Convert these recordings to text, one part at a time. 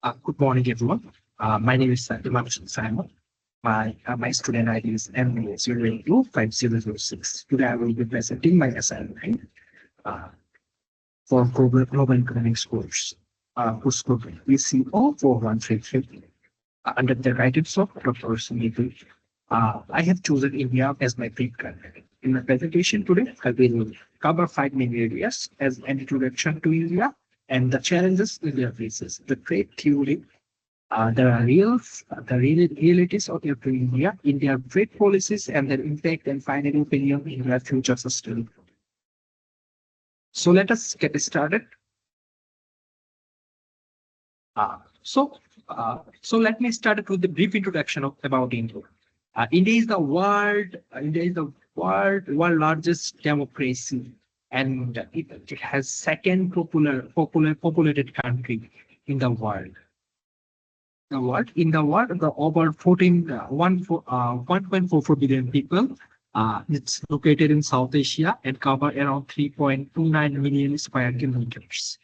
Good morning, everyone. My name is Dimanshu Simon. My student ID is MA0825006. Today, I will be presenting my assignment uh, for global economics course, whose code is CO4133 under the guidance of Dr. Sunil. I have chosen India as my dream country. In my presentation today, I will cover five main areas as an introduction to India and the challenges India faces, the trade theory, realities of India, India trade policies and their impact and final opinion in their future system. So let us get started. Uh, so, so let me start with a brief introduction about India. India is the world largest democracy, and it has second populated country in the world. The over 1.44 billion people. It's located in South Asia and cover around 3.29 million square kilometers.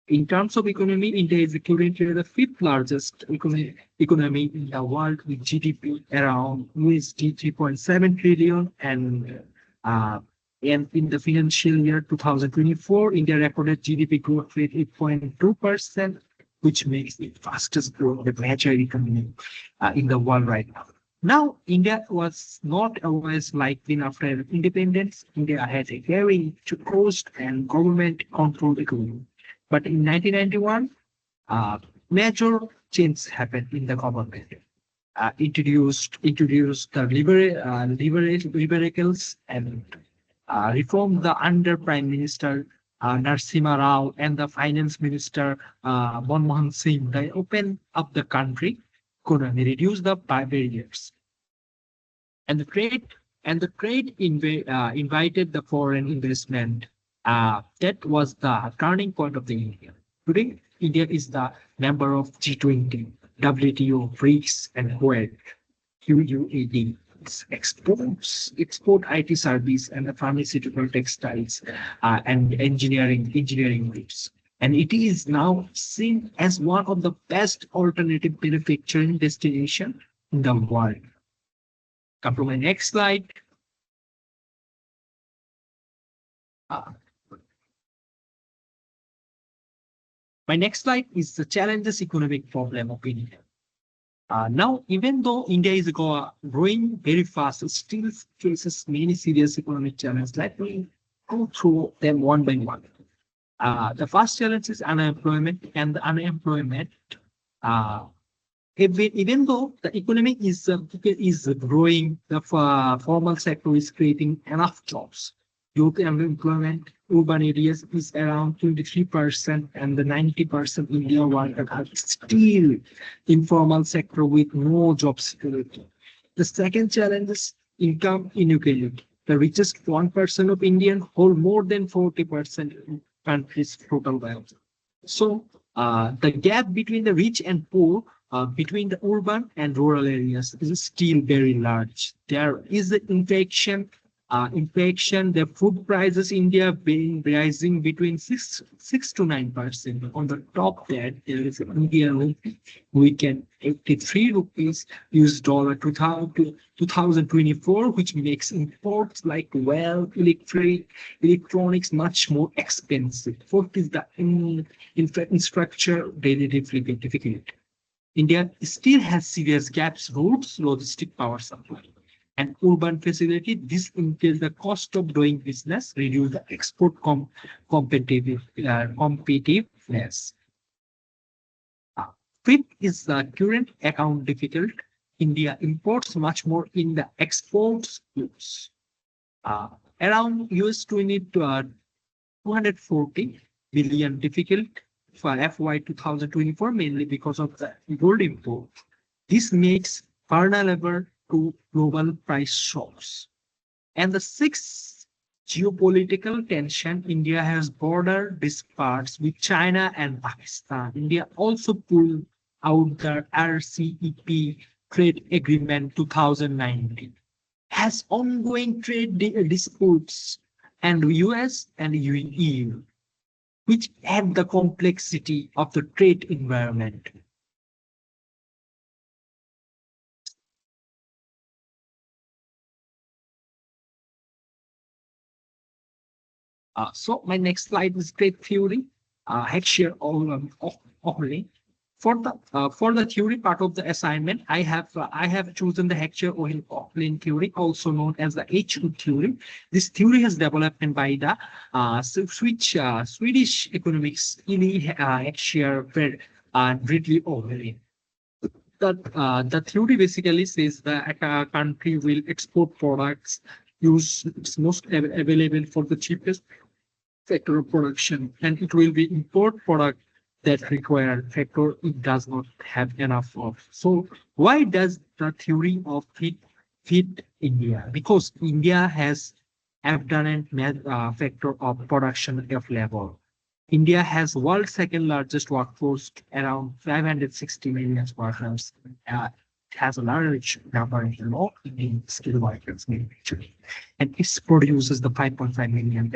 In terms of economy, India is currently the fifth largest economy in the world with GDP around USD 3.7 trillion and in the financial year 2024, India recorded GDP growth rate 8.2%, which makes it fastest growing major economy in the world right now. Now, India was not always like this after independence. India had a very closed and government-controlled economy. But in 1991, major change happened in the government. Introduced the liberals and reformed the under Prime Minister Narasimha Rao and the Finance Minister Manmohan Singh. They opened up the country economy, reduced the barriers, and the trade invited the foreign investment. That was the turning point of the India. Today, India is the member of G20, WTO, BRICS, and QUAD. Export IT service and the pharmaceutical textiles and engineering goods. And it is now seen as one of the best alternative manufacturing destination in the world. Come to my next slide. Uh, my next slide is the challenges economic problem of India. Now, even though India is growing very fast, it still faces many serious economic challenges. Let me go through them one by one. The first challenge is unemployment, and the unemployment, uh, even though the economy is growing, the formal sector is creating enough jobs. Youth unemployment, urban areas is around 23%, and the 90% Indian workers are still informal sector with no job security. The second challenge is income inequality. The richest 1% of Indian hold more than 40% in country's total wealth. So the gap between the rich and poor, between the urban and rural areas is still very large. There is an inflation, the food prices India being rising between 6 to 9%. On the top there is Indian rupee. We can 83 rupees US dollar 2024, which makes imports like electronics much more expensive. Fourth is the infrastructure relatively difficult. India still has serious gaps, roads, logistic power supply, and urban facility. This increase the cost of doing business, reduce the export competitiveness. Fifth is the current account difficult. India imports much more in the exports goods. Around US 240 billion difficult for FY 2024, mainly because of the gold import. This makes vulnerable to global price shocks. And the sixth, geopolitical tension. India has border disputes with China and Pakistan. India also pulled out the RCEP trade agreement 2019. Has ongoing trade disputes and US and EU, which add the complexity of the trade environment. So my next slide is trade theory. Share only. For the theory part of the assignment, I have chosen the Heckscher-Ohlin theory, also known as the H2 theory. This theory has developed by the Swedish economics Eli Heckscher and Ridley Ohlin. The theory basically says that a country will export products use its most available for the cheapest factor of production, and it will be import product that require factor it does not have enough of. So why does the theory of fit India? Because India has abundant factor of production of labor. India has world's second largest workforce, around 560 million workers. It has a large number of low skilled workers actually, and it produces the 5.5 million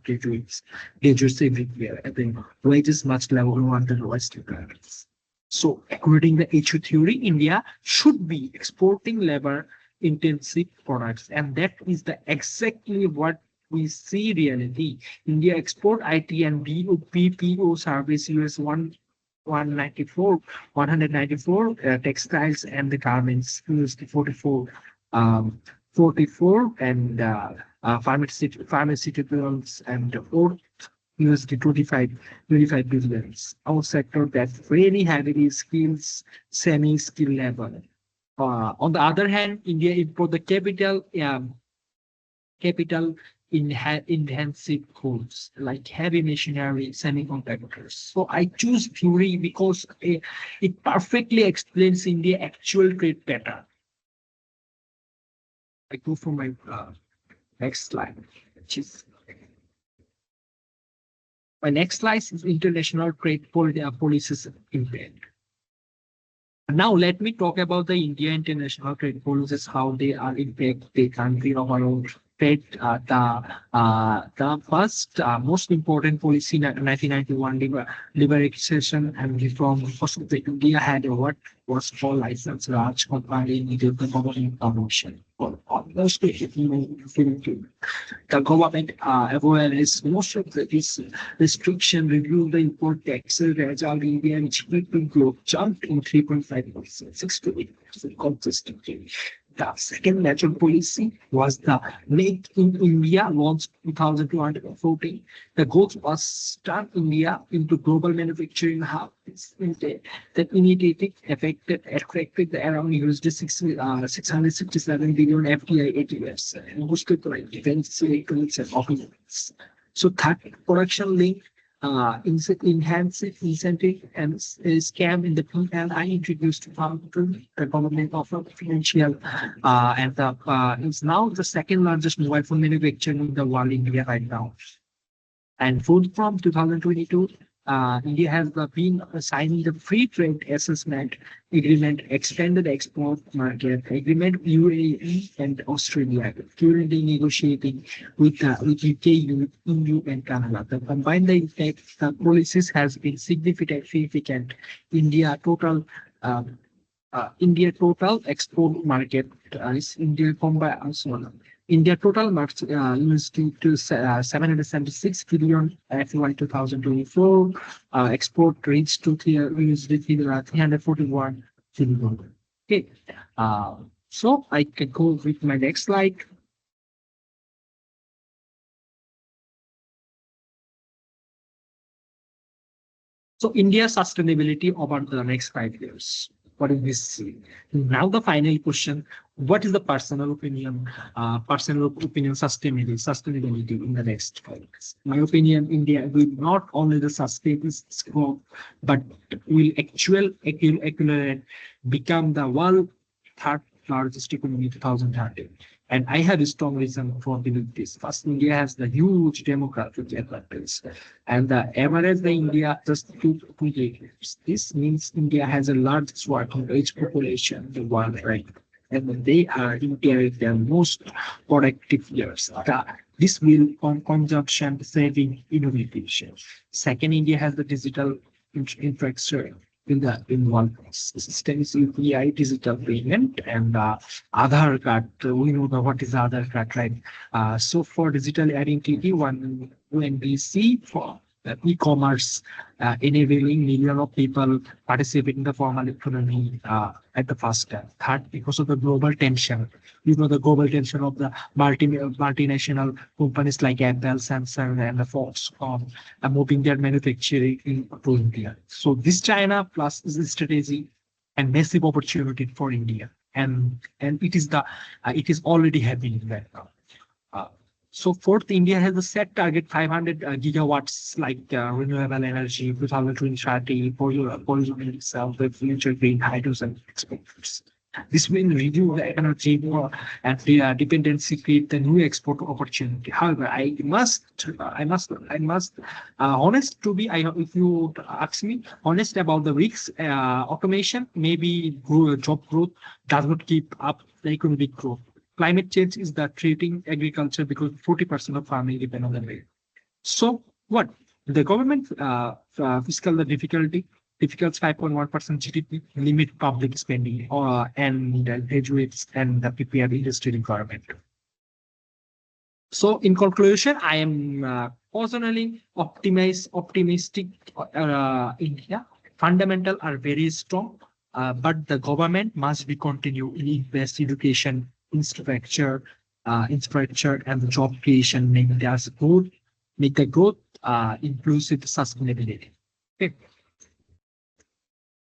graduates every year. And the wages much lower than the Western countries. So, according to the HU theory, India should be exporting labor-intensive products, and that is the exactly what we see reality. India export IT and BPO service US 194, 194 textiles and the garments USD 44, 44 and pharmaceuticals and fourth USD 25 billions. Our sector that very heavily skills, semi-skill level. On the other hand, India import the capital intensive goods like heavy machinery, semiconductors. So I choose theory because it perfectly explains India actual trade pattern. I go for my next slide, which is my next slide is international trade policies impact. Now let me talk about the India international trade policies, how they are impact the country overall trade. The first most important policy in 1991 liberalization and reform, because of the India had what was called license large company needed the government permission for almost 18 the government awareness most of this restriction reviewed the import taxes result Indian GDP growth jumped in 3.5%, 6 to 8% consistently. The second major policy was the Make in India launched 2014. The goal was turn India into global manufacturing hub. That initiative attracted around USD 667 billion FDI ATS and boosted the defense electronics and automobiles. So third production link enhance incentive and scam in the PLI introduced to the government of financial and is now the second largest mobile phone manufacturer in the world, India right now. And food from 2022, India has been signing the free trade assessment agreement, expanded export market agreement, UAE and Australia, currently negotiating with UK, EU and Canada. The combined impact the policies has been significant. India total export market is India combined India total market USD to 776 billion FY 2024. Export reached to USD 341 billion. Okay. So I can go with my next slide. So India sustainability over the next 5 years. What is this? Now the final question: what is the personal opinion sustainability in the next 5 years? My opinion: India will not only the sustain its growth, but will accelerate, become the world third largest economy in 2030. And I have a strong reason for believing this. First, India has the huge demographic advantage, and the average the India just 2 years. This means India has a largest working age population in the world, right? And they are in their most productive years. This will consumption, saving, innovation. Second, India has the digital infrastructure in one system is UPI digital payment and Aadhaar card. We know what is Aadhaar card, right? So for digital identity, one when we see for e-commerce enabling millions of people participate in the formal economy at the first step. Third, because of the global tension, the global tension of the multinational companies like Apple, Samsung, and the Foxconn are moving their manufacturing to India. So this China plus is a strategy and massive opportunity for India, and it is already happening right now. Uh, so fourth, India has a set target 500 gigawatts like renewable energy, 2030, pollution itself, the future green hydrogen exports. This will reduce the energy and the dependency, create the new export opportunity. However, honest to be, if you ask me, honest about the risks, automation, maybe job growth does not keep up the economic growth. Climate change is the threatening agriculture because 40% of farming depend on the rain. So what the government fiscal the difficult 5.1% GDP limit public spending and graduates and the prepare industry requirement. So in conclusion, I am personally optimistic. India fundamental are very strong, but the government must be continue in invest education, infrastructure, and the job creation, make the growth inclusive sustainability. Okay.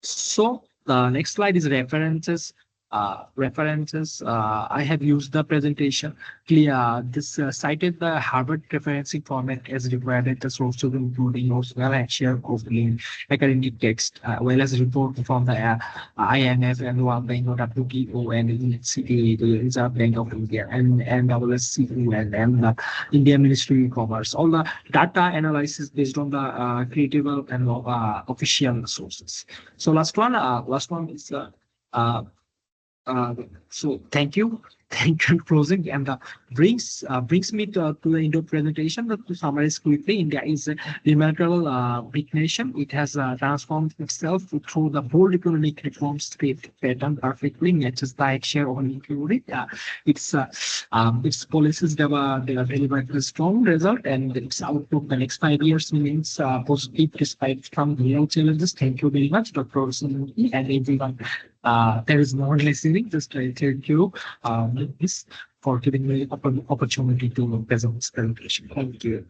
So the next slide is references. I have used the presentation. This cited the Harvard referencing format as required at the sources including notes, well and share of link, academic text, well as report from the IMF and World Bank or WTO and CTA, the Reserve Bank of India and WSCU and the Indian Ministry of Commerce. All the data analysis based on the credible and official sources. So last one is so thank you. Thank you for closing and brings me to the Indo presentation. But to summarize quickly, India is a remarkable big nation. It has transformed itself through the bold economic reforms pattern perfectly matches the share of included. Its policies they are delivered a strong result, and its outlook the next 5 years remains positive despite some real challenges. Thank you very much, Dr. Sunil and everyone. There is more listening. Just thank you this for giving me opportunity to present this presentation. Thank you.